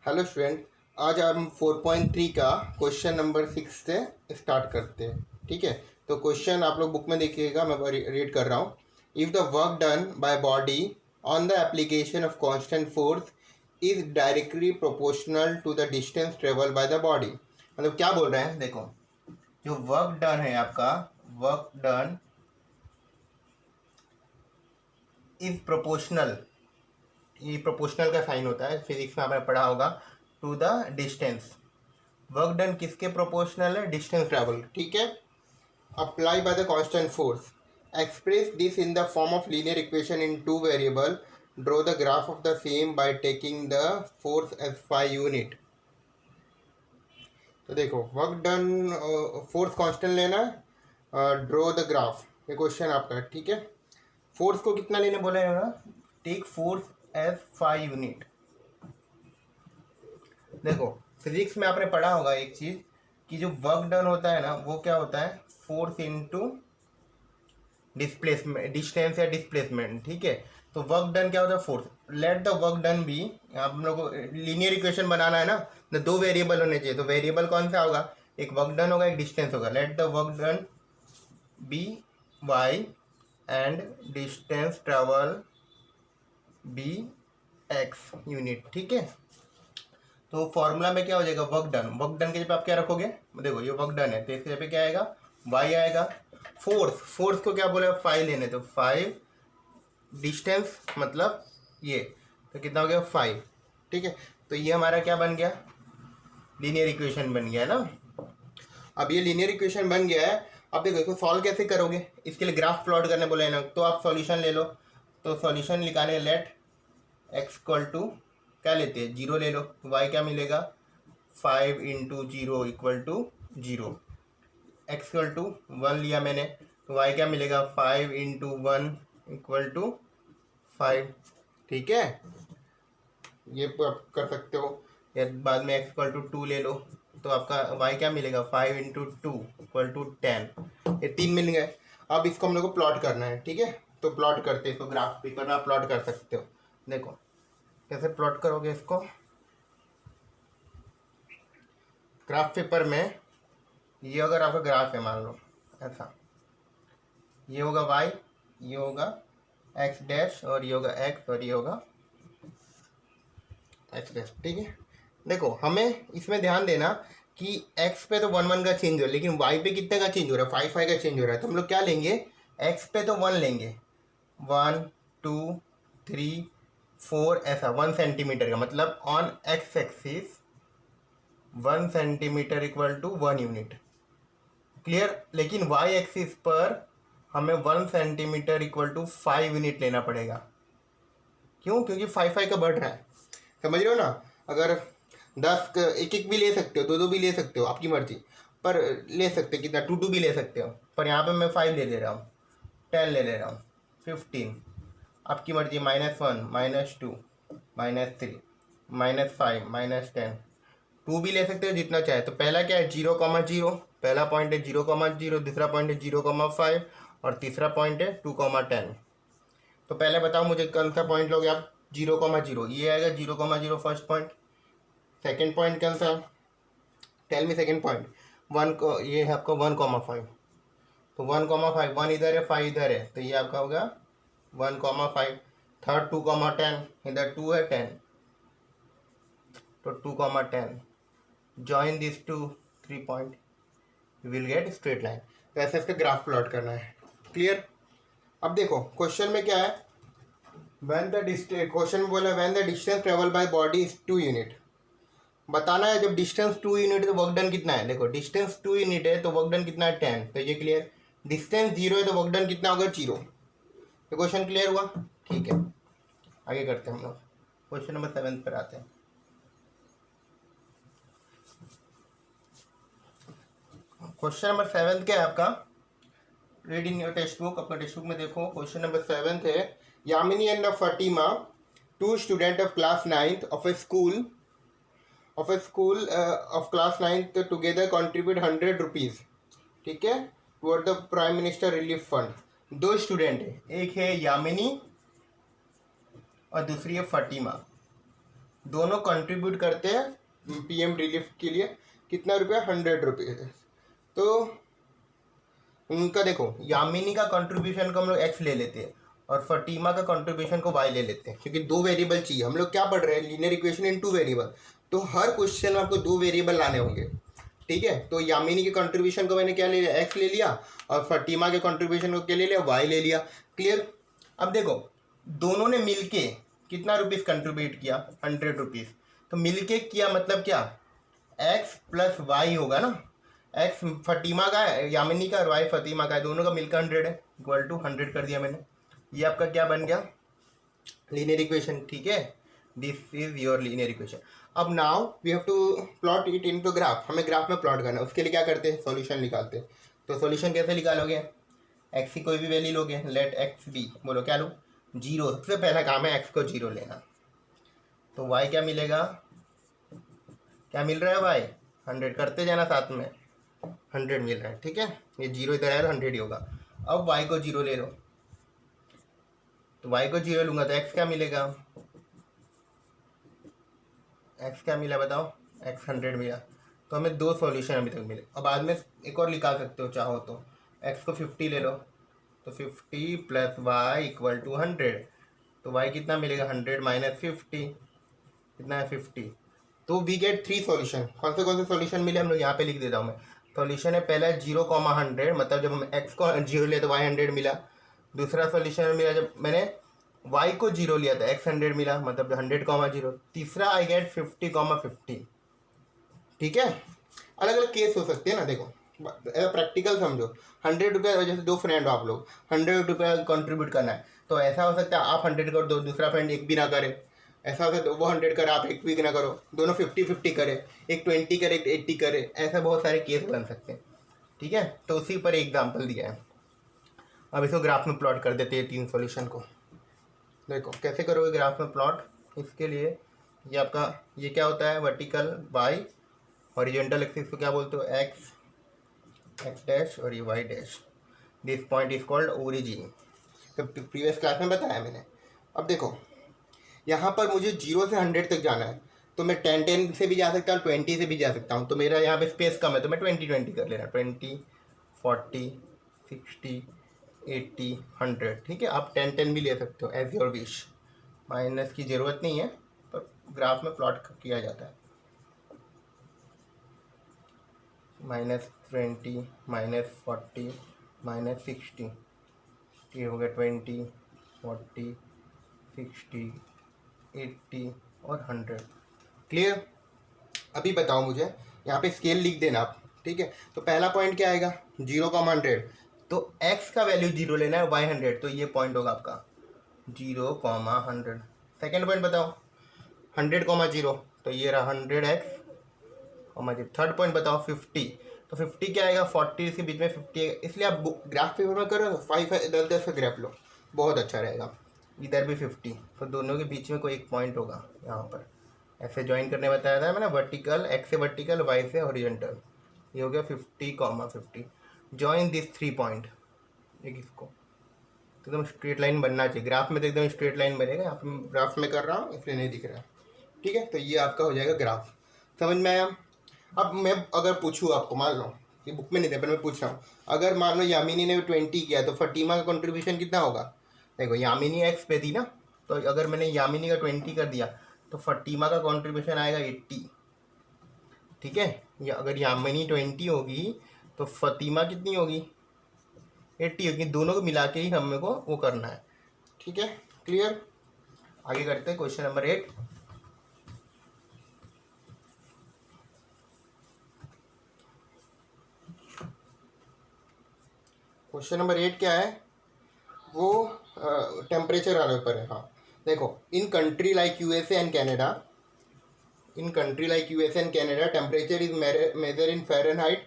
Hello student. आज हम 4.3 का क्वेश्चन नंबर 6 से स्टार्ट करते हैं। ठीक है, तो क्वेश्चन आप लोग बुक में देखिएगा, मैं रीड कर रहा हूँ। If the work done by body on the application of constant force is directly proportional to the distance travel by the body. मतलब क्या बोल रहे हैं, देखो, जो वर्क डन है आपका, वर्क डन इज प्रोपोर्शनल, ये प्रोपोर्शनल का साइन होता है, फिजिक्स में आपने पढ़ा होगा, to the distance. Work done किसके प्रोपोर्शनल है? Distance travel. ठीक है, apply by the constant force, express this in the form of linear equation in two variable, draw the graph of the same by taking the force as 5 unit. तो देखो, work done force constant लेना है, draw the graph, ये question आपका है। ठीक है, force को कितना लेने बोला है ना, टेक फोर्स एज 5 यूनिट। देखो, फिजिक्स में आपने पढ़ा होगा एक चीज कि जो वर्क डन होता है ना, वो क्या होता है? फोर्स इनटू डिस्प्लेसमेंट, डिस्टेंस या डिस्प्लेसमेंट। ठीक है, तो वर्क डन क्या होता है? Force. Let the work done be, आप लोग को लीनियर इक्वेशन बनाना है ना, तो दो वेरिएबल होने चाहिए। तो वेरिएबल कौन सा होगा? एक वर्क डन होगा, एक डिस्टेंस होगा। Let the work done be y and distance travel be x unit. ठीक है, तो फॉर्मूला में क्या हो जाएगा? वर्क डन, वर्क डन के जगह आप क्या रखोगे? देखो, ये वर्क डन है तो इसके जगह क्या आएगा? वाई आएगा। फोर्स, फोर्स को क्या बोले? 5 लेने, तो 5, डिस्टेंस मतलब ये, तो कितना हो गया? 5। ठीक है, तो ये हमारा क्या बन गया? लीनियर इक्वेशन बन गया ना। अब ये लीनियर इक्वेशन बन गया है। अब देखो, इसको सॉल्व कैसे करोगे? इसके लिए ग्राफ प्लॉट करने बोले ना, तो आप सॉल्यूशन ले लो। तो सॉल्यूशन निकाले, लेट एक्स इक्वल टू क्या लेते हैं? 0 ले लो। वाई क्या मिलेगा? 5 into 0 equal to 0। X equal to 1 लिया मैंने, तो वाई क्या मिलेगा? 5 इंटू 1 इक्वल टू 5। ठीक है, ये आप कर सकते हो। या बाद में एक्स इक्वल टू 2 ले लो, तो आपका वाई क्या मिलेगा? 5 इंटू 2 इक्वल टू 10। ये 3 मिल गए। अब इसको हम लोग को प्लॉट करना है। ठीक है, तो प्लॉट करते हैं इसको, ग्राफ पेपर में आप प्लॉट कर सकते हो। देखो कैसे प्लॉट करोगे इसको ग्राफ पेपर में। ये अगर आपका ग्राफ है, मान लो ऐसा, ये होगा वाई, ये होगा एक्स डैश, और ये होगा एक्स, और ये होगा एक्स डैश। ठीक है, देखो हमें इसमें ध्यान देना कि एक्स पे तो 1 1 का चेंज हो रहा है, लेकिन वाई पे कितने का चेंज हो रहा है? 5 5 का चेंज हो रहा है। तो हम लोग क्या लेंगे? एक्स पे तो 1 लेंगे, 1 2 3 4, ऐसा 1 सेंटीमीटर का, मतलब on x axis 1 centimetre equal to 1 unit. Clear? लेकिन वाई एक्सिस पर हमें 1 सेंटीमीटर इक्वल टू 5 यूनिट लेना पड़ेगा। क्यों? क्योंकि 5 5 का बढ़ रहा है, समझ रहे हो ना। अगर 10 एक एक भी ले सकते हो, 2 2 भी ले सकते हो, आपकी मर्जी, पर ले सकते कितना? 2 2 भी ले सकते हो, पर यहाँ पे मैं 5 ले ले रहा हूँ, 10 ले ले रहा हूँ, 15, आपकी मर्जी। -1 -2 -3 -5 -10, 2 भी ले सकते हो, जितना चाहे। तो पहला क्या है? 0,0, पहला पॉइंट है 0,0, दूसरा पॉइंट है 0,5, और तीसरा पॉइंट है 2,10। तो पहले बताओ मुझे कौन सा पॉइंट लोगे आप? 0,0, ये आएगा 0,0 फर्स्ट पॉइंट। सेकेंड पॉइंट कौन सा? Tell me second point. 1 को, ये है आपका 1,5, तो 1,5, 1 इधर है, 5 इधर है, तो ये आपका होगा 1,5। थर्ड 2,10, इधर 2 है, 10, तो 2,10। Join this to 3 point, you will get straight line. तो ऐसे इसका ग्राफ प्लॉट करना है। क्लियर? अब देखो क्वेश्चन में क्या है, व्हेन द डिस्टेंस, क्वेश्चन में बोला when the distance travel by body is 2 unit. बताना है जब डिस्टेंस 2 यूनिट है तो वर्क डन कितना है। देखो, डिस्टेंस 2 यूनिट है तो वर्क डन कितना है? 10। तो ये क्लियर। डिस्टेंस 0 है तो वर्क डन कितना होगा? 0। तो क्वेश्चन क्लियर हुआ? ठीक है, आगे करते हैं हम लोग। क्वेश्चन नंबर 7 पर आते हैं। क्वेश्चन नंबर 7 क्या है आपका? Read in your text book, अपना टेक्स्ट बुक में देखो। क्वेश्चन नंबर 7 है, Yamini and Fatima, 2 student of class 9th of a school of class 9th together contribute 100 rupees, ठीक है, toward the prime minister relief fund. 2 student है, एक है यामिनी और दूसरी है फटीमा। दोनों कंट्रीब्यूट करते हैं पीएम रिलीफ के लिए। कितना रुपया? 100 रुपीज़। तो उनका देखो, यामिनी का कंट्रीब्यूशन को हम लोग एक्स ले लेते हैं और फटीमा का कंट्रीब्यूशन को वाई ले लेते हैं, क्योंकि दो वेरिएबल चाहिए। हम लोग क्या पढ़ रहे हैं? Linear equation in two variable. तो हर क्वेश्चन में आपको दो वेरिएबल लाने होंगे, ठीक है। तो यामिनी के कंट्रीब्यूशन को मैंने क्या ले लिया? एक्स ले लिया, और फटीमा के कंट्रीब्यूशन को क्या ले लिया? वाई ले लिया। क्लियर? अब देखो, दोनों ने मिलके कितना रुपीज़ कंट्रीब्यूट किया? 100 रुपीज़। तो मिलके किया मतलब क्या? एक्स प्लस वाई होगा ना। एक्स फटीमा का है, यामिनी का, और वाई फतीमा का है, दोनों का मिलकर 100 है, इक्वल टू 100 कर दिया मैंने। ये आपका क्या बन गया? लीनियर इक्वेशन, ठीक है। This is your linear equation. अब now we have to plot it into graph. हमें ग्राफ में प्लॉट करना है, उसके लिए क्या करते हैं? सॉल्यूशन निकालते हैं। तो सॉल्यूशन कैसे निकालोगे? एक्स की कोई भी वैल्यू लोगे, लेट एक्स बी, बोलो क्या लो? 0। सबसे पहला काम है एक्स को 0 लेना। तो वाई क्या मिलेगा? क्या मिल रहा है वाई? 100। करते जाना साथ में, 100 मिल रहा है, ठीक है। ये 0 इधर आया तो 100 ही होगा। अब वाई को 0 ले लो, तो वाई को 0 लूँगा तो एक्स क्या मिलेगा? एक्स क्या मिला बताओ? एक्स 100 मिला। तो हमें दो सॉल्यूशन अभी तक मिले। अब बाद में एक और निकाल सकते हो चाहो तो। एक्स को 50 ले लो, तो 50 प्लस वाई इक्वल टू 100। तो वाई कितना मिलेगा? 100 माइनस 50, कितना है? 50। तो वी गेट 3 सॉल्यूशन। कौन से सॉल्यूशन मिले? हम लोग यहाँ पे लिख देता हूँ मैं। सॉल्यूशन है पहला 0,100, मतलब जब हम एक्स को 0 लिया तो वाई 100 मिला। दूसरा सॉल्यूशन मिला जब मैंने वाई को 0 लिया था, एक्स 100 मिला, मतलब 100,0। तीसरा आई गेट 50,50। ठीक है। अलग अलग केस हो सकते हैं ना, देखो प्रैक्टिकल समझो। 100 रुपया, जैसे दो फ्रेंड हो आप लोग, 100 रुपया कंट्रीब्यूट करना है, तो ऐसा हो सकता है आप 100 कर दो, दूसरा फ्रेंड एक भी ना करे। ऐसा हो सकता है वो 100 करे, आप एक भी ना करो, दोनों 50-50 करे, एक 20 करे, एक 80 करे। ऐसा बहुत सारे केस बन सकते हैं, ठीक है। तो उसी पर एग्जाम्पल दिया है। अब इसको ग्राफ में प्लॉट कर देते हैं 3 सॉल्यूशन को। देखो कैसे करोगे ग्राफ में प्लॉट। इसके लिए ये आपका, ये क्या होता है? वर्टिकल वाई, हॉरिजॉन्टल एक्सिस को क्या बोलते हो? एक्स डैश, और ये y dash. This point is called origin. तो प्रीवियस क्लास में बताया मैंने। अब देखो यहाँ पर मुझे 0 से 100 तक जाना है, तो मैं 10 से भी जा सकता हूँ, 20 से भी जा सकता हूँ। तो मेरा यहाँ पे स्पेस कम है, तो मैं 20 कर लेना, 20, 40, 60, 80, 100, ठीक है। आप 10 भी ले सकते हो, एज योर विश। माइनस की ज़रूरत नहीं है, पर ग्राफ में प्लॉट किया जाता है। -20, -40, -60, ये हो गया 20, 40, 60, 80 और 100। क्लियर? अभी बताओ मुझे, यहाँ पे स्केल लिख देना आप, ठीक है। तो पहला पॉइंट क्या आएगा? 0,100। तो x का वैल्यू 0 लेना है, y 100, तो ये पॉइंट होगा आपका 0,100। सेकेंड पॉइंट बताओ, 100,0, तो ये रहा 100x, थर्ड पॉइंट बताओ 50। तो 50 क्या आएगा? 40 के बीच में 50 है, इसलिए आप ग्राफ पेपर में करो, 5-10 का ग्राफ लो, बहुत अच्छा रहेगा। इधर भी 50, तो दोनों के बीच में कोई एक पॉइंट होगा यहाँ पर। ऐसे ज्वाइन करने बताया था मैंने, वर्टिकल, एक्स से वर्टिकल, वाई से हॉरिजॉन्टल। ये हो गया 50,50। Join this 3 point. एक इसको तो एकदम स्ट्रेट लाइन बनना चाहिए, ग्राफ में तो एकदम स्ट्रेट लाइन बनेगा। यहाँ पे ग्राफ में कर रहा हूँ इसलिए नहीं दिख रहा है, ठीक है। तो ये आपका हो जाएगा ग्राफ। समझ में आया? अब मैं अगर पूछूँ आपको, मान लो ये बुक में नहीं था पर मैं पूछ रहा हूँ, अगर मान लो यामिनी ने 20 किया तो फटीमा का कंट्रीब्यूशन कितना होगा? देखो यामिनी एक्स पे थी ना, तो अगर मैंने यामिनी का 20 कर दिया तो फटीमा का कंट्रीब्यूशन आएगा 80, ठीक है। या अगर यामिनी 20 होगी तो फतीमा कितनी होगी? 80 होगी। दोनों को मिला के ही हमें को वो करना है, ठीक है। क्लियर? आगे करते हैं क्वेश्चन नंबर 8। क्वेश्चन नंबर 8 क्या है? वो टेम्परेचर वाले ऊपर है। हाँ देखो, in country like USA and Canada, temperature is measure in Fahrenheit,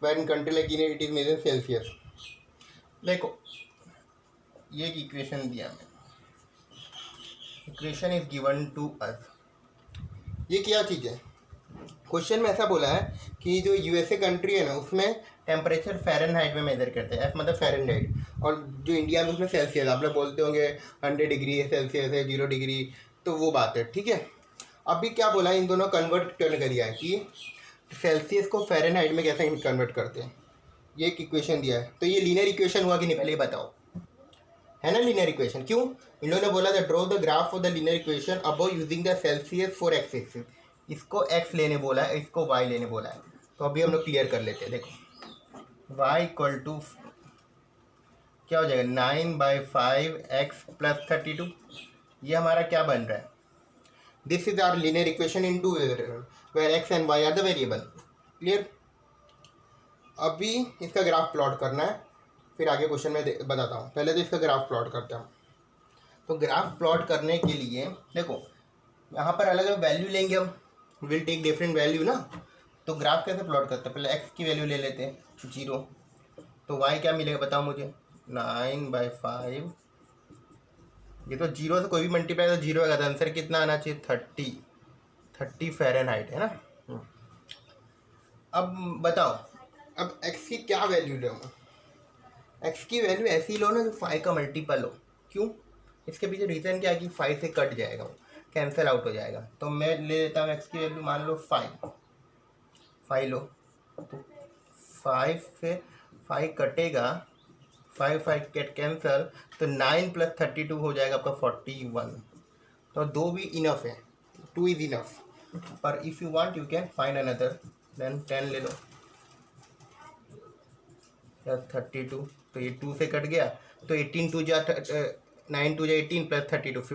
where in country like India it is measure in Celsius. देखो ये एक इक्वेशन दिया मैंने, equation is given to us. ये क्या चीज़ है? क्वेश्चन में ऐसा बोला है कि जो यूएसए कंट्री है ना, उसमें टेम्परेचर फ़ारेनहाइट में मेजर करते हैं, एफ मतलब फ़ारेनहाइट, और जो इंडिया में उसमें सेल्सियस। आप लोग बोलते होंगे 100 डिग्री सेल्सियस है, 0 डिग्री, तो वो बात है, ठीक है। अभी क्या बोला है, इन दोनों कन्वर्ट कर दिया है कि सेल्सियस को फ़ारेनहाइट में कैसे कन्वर्ट करते हैं। ये एक इक्वेशन दिया है, तो ये लीनियर इक्वेशन हुआ कि नहीं पहले ये बताओ, है ना लीनियर इक्वेशन। क्यों, इन लोगों ने बोला था draw the graph of the linear equation above using the Celsius for x axis. इसको एक्स लेने बोला है, इसको वाई लेने बोला है। तो अभी हम लोग क्लियर कर लेते हैं। देखो वाई इक्वल टू क्या हो जाएगा 9/5x+32। ये हमारा क्या बन रहा है, this is our linear equation in two where x and y are the variable. Clear. अभी इसका ग्राफ प्लॉट करना है, फिर आगे क्वेश्चन में बताता हूँ। पहले तो इसका ग्राफ प्लॉट करते हैं। तो ग्राफ प्लॉट करने के लिए देखो यहाँ पर अलग अलग वैल्यू लेंगे हम, विल टेक डिफरेंट वैल्यू ना। तो ग्राफ कैसे प्लॉट करते हैं, पहले एक्स की वैल्यू ले लेते हैं 0, तो वाई क्या मिलेगा बताओ मुझे 9/5। ये तो 0 से कोई भी मल्टीप्लाई तो 0 आएगा, तो आंसर कितना आना चाहिए 30 फ़ारेनहाइट, है ना। अब बताओ, अब x की क्या वैल्यू लो, x की वैल्यू ऐसी लो ना जो 5 का मल्टीपल हो। क्यों, इसके पीछे रीज़न क्या है कि 5 से कट जाएगा, वो कैंसिल आउट हो जाएगा। तो मैं ले लेता हूँ x की वैल्यू मान लो 5 लो, तो 5 से 5 कटेगा, 5 गेट कैंसल, तो 9+32 हो जाएगा आपका 41। तो 2 भी इनफ है, 2 इज इनफ। पर if you want you can find another, then 10 ले लो प्लस 32, तो ये 2 से कट गया, तो 18 2 जा 9 2 जा 18 प्लस 32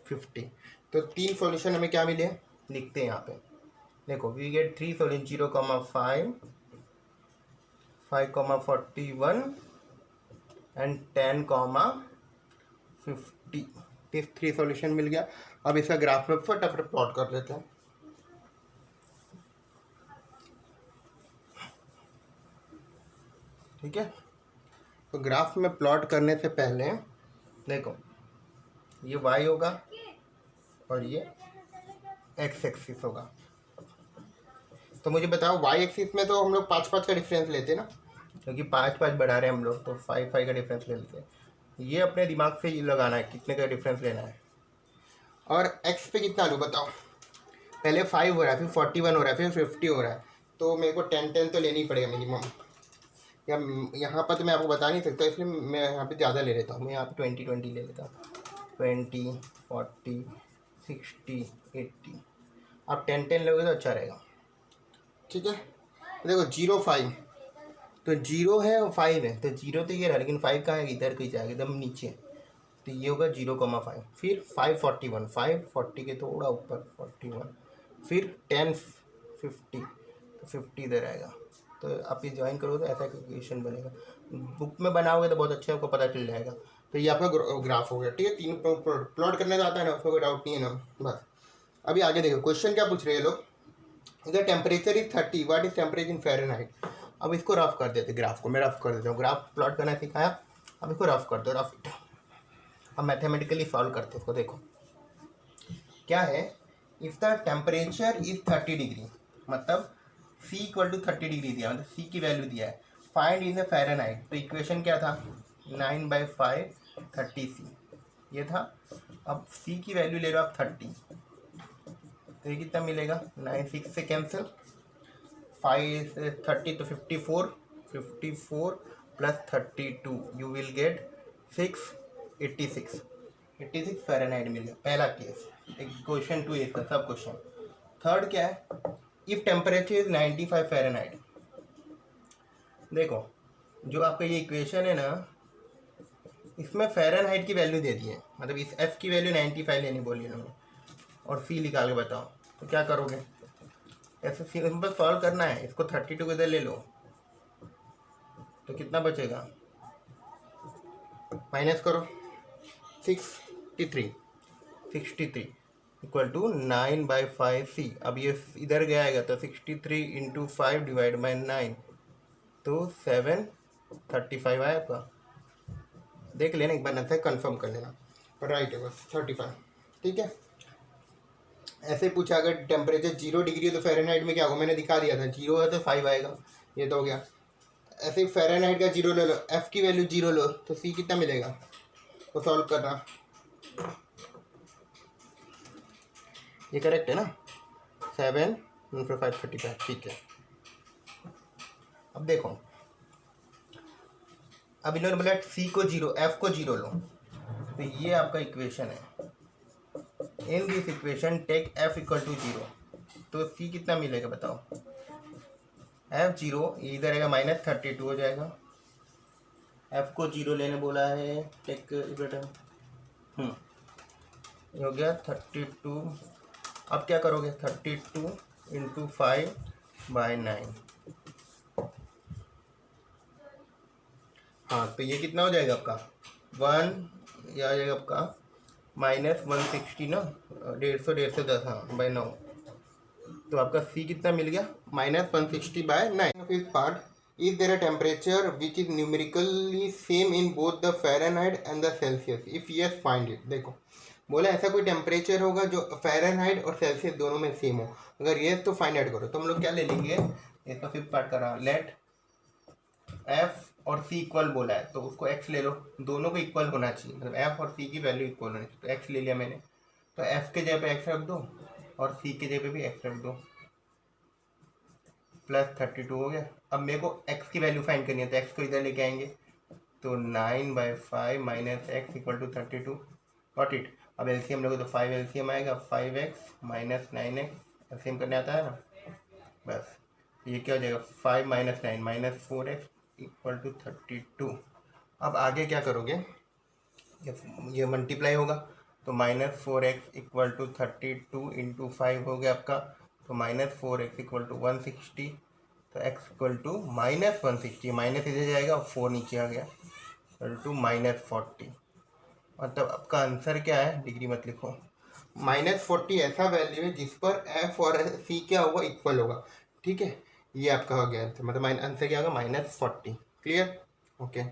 50। तो 3 सॉल्यूशन हमें क्या मिले लिखते हैं यहाँ पे। देखो we get 3 solution 0,5 5,41 and 10,50। 3 solution मिल गया। अब इसका ग्राफ में फटाफट प्लॉट कर लेते हैं। ठीक है, तो ग्राफ में प्लॉट करने से पहले देखो ये y होगा और ये x एक्सिस होगा। तो मुझे बताओ y एक्सिस में तो हम लोग 5 का डिफरेंस लेते हैं ना, क्योंकि 5 बढ़ा रहे हैं हम लोग, तो 5 का डिफरेंस ले लेते हैं। ये अपने दिमाग से ही लगाना है कितने का डिफरेंस लेना है। और x पे कितना लूँ बताओ, पहले 5 हो रहा है, फिर 41 हो रहा है, फिर 50 हो रहा है, तो मेरे को 10 तो लेनी ही पड़ेगा मिनिमम। या यहाँ पर तो मैं आपको बता नहीं सकता, इसलिए मैं यहाँ पे ज़्यादा ले लेता हूँ। मैं यहाँ पे 20 ले लेता हूँ, 20 40 60 80। आप 10 लोगे तो अच्छा रहेगा। ठीक है, देखो 0 5, तो 0 है और 5 है, तो 0 तो ये रहा, लेकिन 5 कहाँ है, इधर कहीं जाएगा एकदम नीचे, तो ये होगा 0,5। फिर 541, 540 के थोड़ा ऊपर 41, फिर 10 50, तो 50 इधर आएगा। तो आप ये ज्वाइन करोगे तो ऐसा क्वेश्चन बनेगा, बुक में बनाओगे तो बहुत अच्छा आपको पता चल जाएगा। तो ये आपका ग्राफ हो गया। ठीक है, 3 प्लॉट करने तो आता है ना, उसमें कोई डाउट नहीं है ना। बस अभी आगे देखो क्वेश्चन क्या पूछ रहे हैं लोग, इधर temperature is 30, what is temperature in Fahrenheit. अब इसको रफ कर देते, ग्राफ को मैं रफ कर देता हूँ। ग्राफ प्लॉट करना सिखाया, अब इसको रफ कर दो, रफ इट। अब मैथमेटिकली सॉल्व करते इसको। देखो क्या है, if the temperature is 30 degree, मतलब C इक्वल टू 30 डिग्री दिया, मतलब C की वैल्यू दिया है, फाइंड इन द फ़ारेनहाइट। तो इक्वेशन क्या था 9/5 30C ये था। अब C की वैल्यू ले लो आप 30, तो ये कितना मिलेगा 9 6 से कैंसिल, 5 से 30 तो 54 plus 32 you will get 86 Fahrenheit मिल गया। पहला केस। क्वेश्चन 2 इसका सब क्वेश्चन। थर्ड क्या है, इफ टेम्परेचर इज 95 फ़ारेनहाइट। देखो जो आपका ये इक्वेशन है ना, इसमें फ़ारेनहाइट की वैल्यू दे दी है, मतलब इस f की वैल्यू 95 लेनी बोली इन्होंने, और C निकाल के बताओ। तो क्या करोगे, ऐसे सिंपल सॉल्व करना है। इसको 32 इधर ले लो, तो कितना बचेगा, माइनस करो 63 इक्वल टू 9/5C। अब ये इधर गया आएगा, तो 63 × 5 डिवाइड बाई 9, तो 735 आया आपका। देख लेना एक बार, ना से कन्फर्म कर लेना, पर राइट है बस 35। ठीक है, ऐसे पूछा अगर टेम्परेचर 0 डिग्री है तो फ़ारेनहाइट में क्या होगा, मैंने दिखा दिया था, 0 है तो 5 आएगा, ये तो हो गया। ऐसे ही फ़ारेनहाइट का 0 ले लो, f की वैल्यू 0 लो, तो C कितना मिलेगा, तो सॉल्व करना। ये करेक्ट है ना, 7 × 5 35, ठीक है। अब देखो, अब इन्होंने बोला सी को 0, एफ को 0 लो, तो ये आपका इक्वेशन है। In this equation take F equal to 0, तो सी कितना मिलेगा बताओ, एफ 0 इधर आएगा -32 हो जाएगा। एफ को 0 लेने बोला है, टेक इक्वेशन ये हो गया 32। अब क्या करोगे, 32 × 5/9, हाँ तो ये कितना हो जाएगा आपका 1, यह आ जाएगा आपका -160 ना, 150 हाँ बाय 9, तो आपका सी कितना मिल गया, -160/9। Fifth part, is there a temperature which is numerically same in both the Fahrenheit and the Celsius, if yes find it. देखो बोला ऐसा कोई टेम्परेचर होगा जो फ़ारेनहाइट और सेल्सियस दोनों में सेम हो, अगर यस तो फाइंड आउट करो। तो हम लोग क्या ले लेंगे, इसका फिफ्थ पार्ट कर रहा, लेट एफ और सी इक्वल बोला है तो उसको एक्स ले लो, दोनों को इक्वल होना चाहिए, मतलब एफ और सी की वैल्यू इक्वल होनी चाहिए, तो एक्स ले लिया मैंने, तो एफ के जगह पे एक्स रख दो और सी के जगह पे भी एक्स रख दो, +32 हो गया। अब मेरे को एक्स की वैल्यू फाइंड करनी है, तो एक्स को इधर लेके आएंगे, तो 9/5 - x = 32, गॉट इट। अब एलसीएम लोगे तो 5 एलसीएम आएगा, 5x - 9x एलसीएम करने आता है ना, बस ये क्या हो जाएगा, 5 - 9 -4x = 32। अब आगे क्या करोगे, ये मल्टीप्लाई होगा, तो -4x = 32 × 5 हो गया आपका, तो -4x = 160, तो x = -160, माइनस इधर जाएगा और 4 नीचे आ गया, -40। मतलब आपका आंसर क्या है, डिग्री मत लिखो, -40 ऐसा वैल्यू है जिस पर एफ और सी क्या होगा, इक्वल होगा, ठीक है। ये आपका हो गया आंसर, मतलब आंसर क्या होगा, -40। Clear, okay.